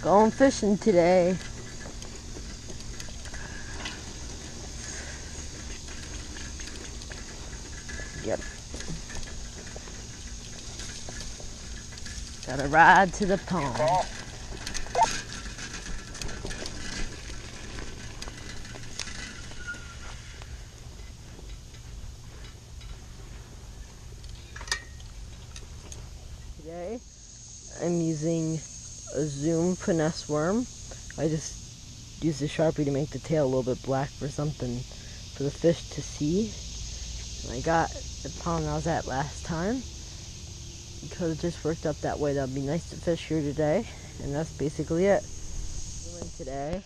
Going fishing today. Yep. Gotta ride to the pond. Today, I'm using a Zoom finesse worm. I just used a Sharpie to make the tail a little bit black for something for the fish to see. And I got the pond I was at last time because it just worked out that way. That would be nice to fish here today, and that's basically it. Today,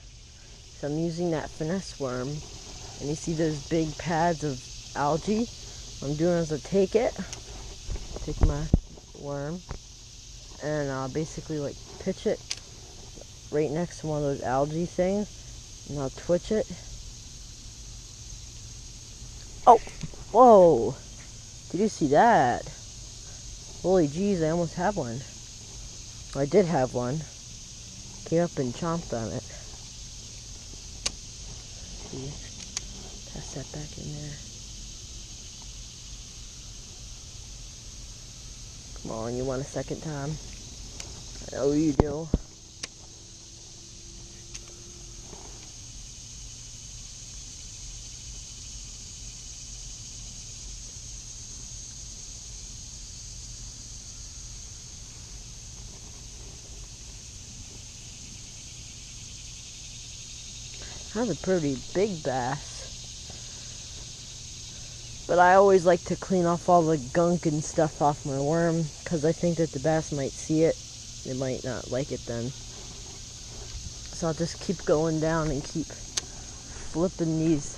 so I'm using that finesse worm, and you see those big pads of algae. What I'm doing is I take my worm, and I'll basically like pitch it right next to one of those algae things, and I'll twitch it. Oh, whoa! Did you see that? Holy jeez, I almost have one. Well, I did have one. Came up and chomped on it. See, pass that back in there. Come on, you want a second time? I know you do. That's a pretty big bass. But I always like to clean off all the gunk and stuff off my worm, because I think that the bass might see it. They might not like it then. So I'll just keep going down and keep flipping these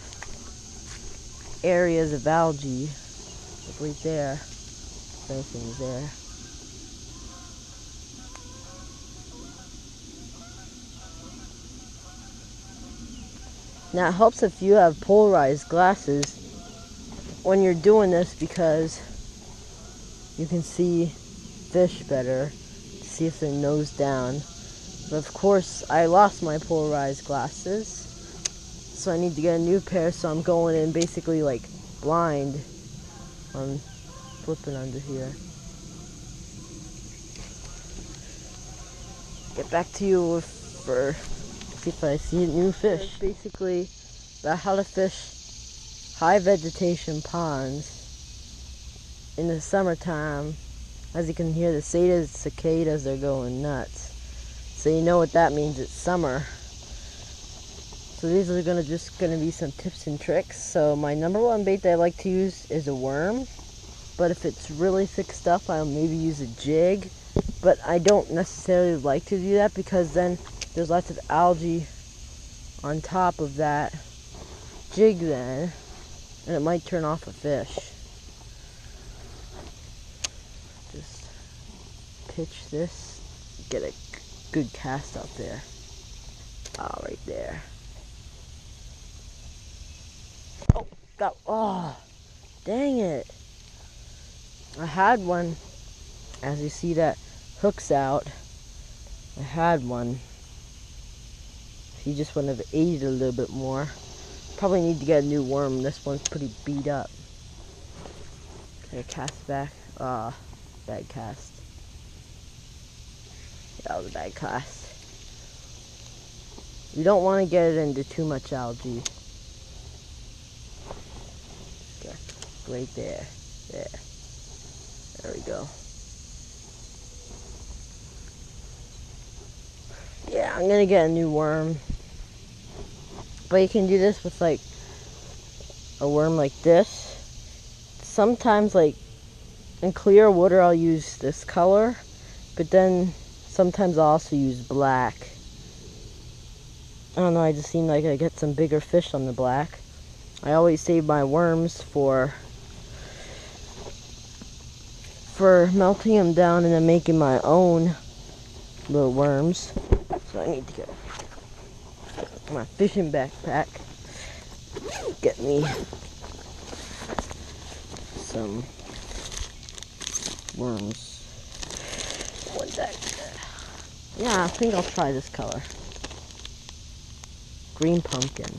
areas of algae. Like right there. If anything's there. Now it helps if you have polarized glasses when you're doing this, because you can see fish better, see if they're nose down. But of course, I lost my polarized glasses, so I need to get a new pair, so I'm going in basically like blind. I'm flipping under here. Get back to you for see if I see a new fish. Basically about how to fish high vegetation ponds in the summertime. As you can hear, the cicadas are going nuts. So you know what that means, it's summer. So these are just gonna be some tips and tricks. So my number one bait that I like to use is a worm. But if it's really thick stuff, I'll maybe use a jig. But I don't necessarily like to do that, because then there's lots of algae on top of that jig then, and it might turn off a fish. Just pitch this, get a good cast out there. Oh, right there. Oh, dang it. I had one, as you see that hook's out. I had one. He just wouldn't have ate it a little bit more. Probably need to get a new worm. This one's pretty beat up. Okay, cast back. Bad cast. That was a bad cast. You don't want to get it into too much algae. Okay, right there. There we go. Yeah, I'm gonna get a new worm. But you can do this with like a worm like this. Sometimes like in clear water I'll use this color, but then sometimes I'll also use black. I don't know, I just seem like I get some bigger fish on the black. I always save my worms for melting them down and then making my own little worms. So I need to get my fishing backpack, get me some worms. One back there. Yeah, I think I'll try this color. Green pumpkin.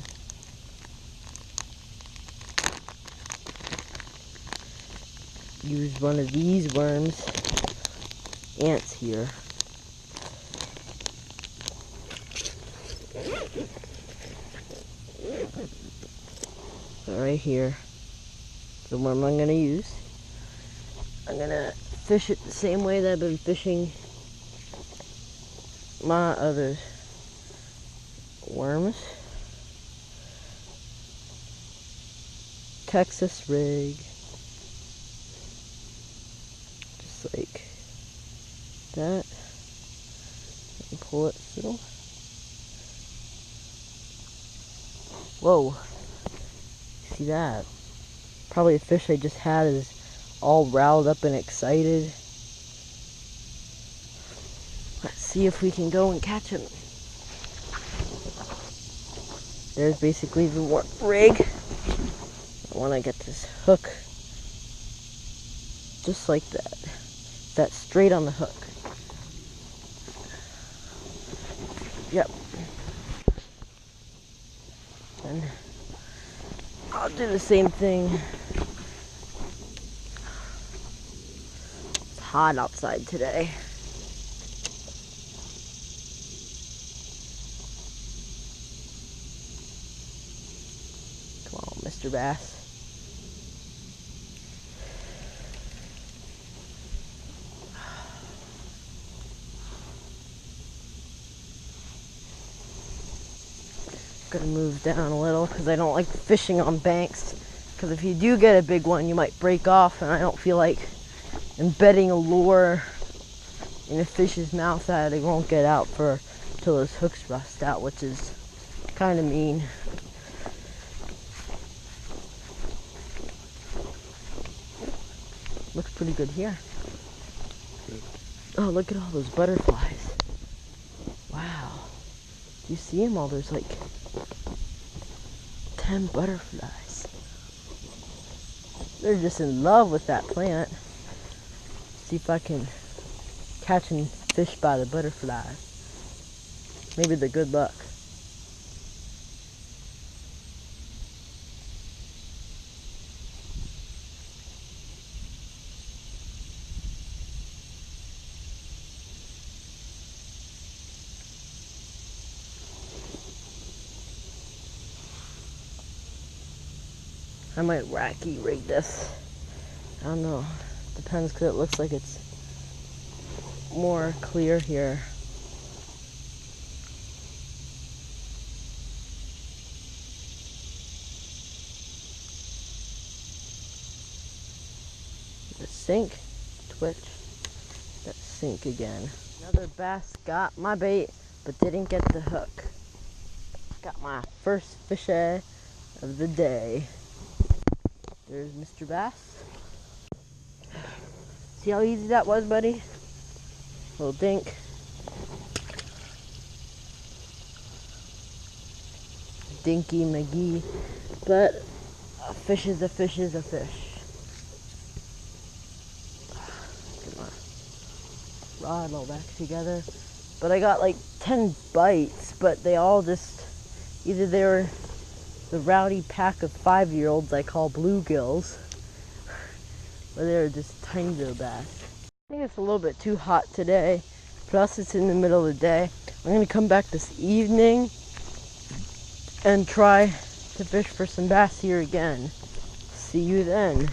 Use one of these worms. Ants here. So right here, the worm I'm gonna use. I'm gonna fish it the same way that I've been fishing my other worms. Texas rig. Just like that. And pull it through. Whoa. See that? Probably a fish I just had is all riled up and excited. Let's see if we can go and catch him. There's basically the rig. I want to get this hook just like that. That's straight on the hook. Yep. And I'll do the same thing. It's hot outside today. Come on, Mr. Bass. Gonna move down a little because I don't like fishing on banks, because if you do get a big one you might break off, and I don't feel like embedding a lure in a fish's mouth that it won't get out till those hooks rust out, which is kind of mean. Looks pretty good here. Oh, look at all those butterflies. Wow. Do you see them all? There's like 10 butterflies. They're just in love with that plant. See if I can catch and fish by the butterflies. Maybe they're good luck. I might wacky rig this. I don't know. Depends, because it looks like it's more clear here. The sink, twitch, that sink again. Another bass got my bait, but didn't get the hook. Got my first fish of the day. There's Mr. Bass. See how easy that was, buddy? Little dink. Dinky McGee. But a fish is a fish is a fish. Get my rod all back together. But I got like 10 bites, but they all just, either they were the rowdy pack of 5-year-olds I call bluegills, or they were just tiny little bass. I think it's a little bit too hot today, plus it's in the middle of the day. I'm going to come back this evening and try to fish for some bass here again. See you then.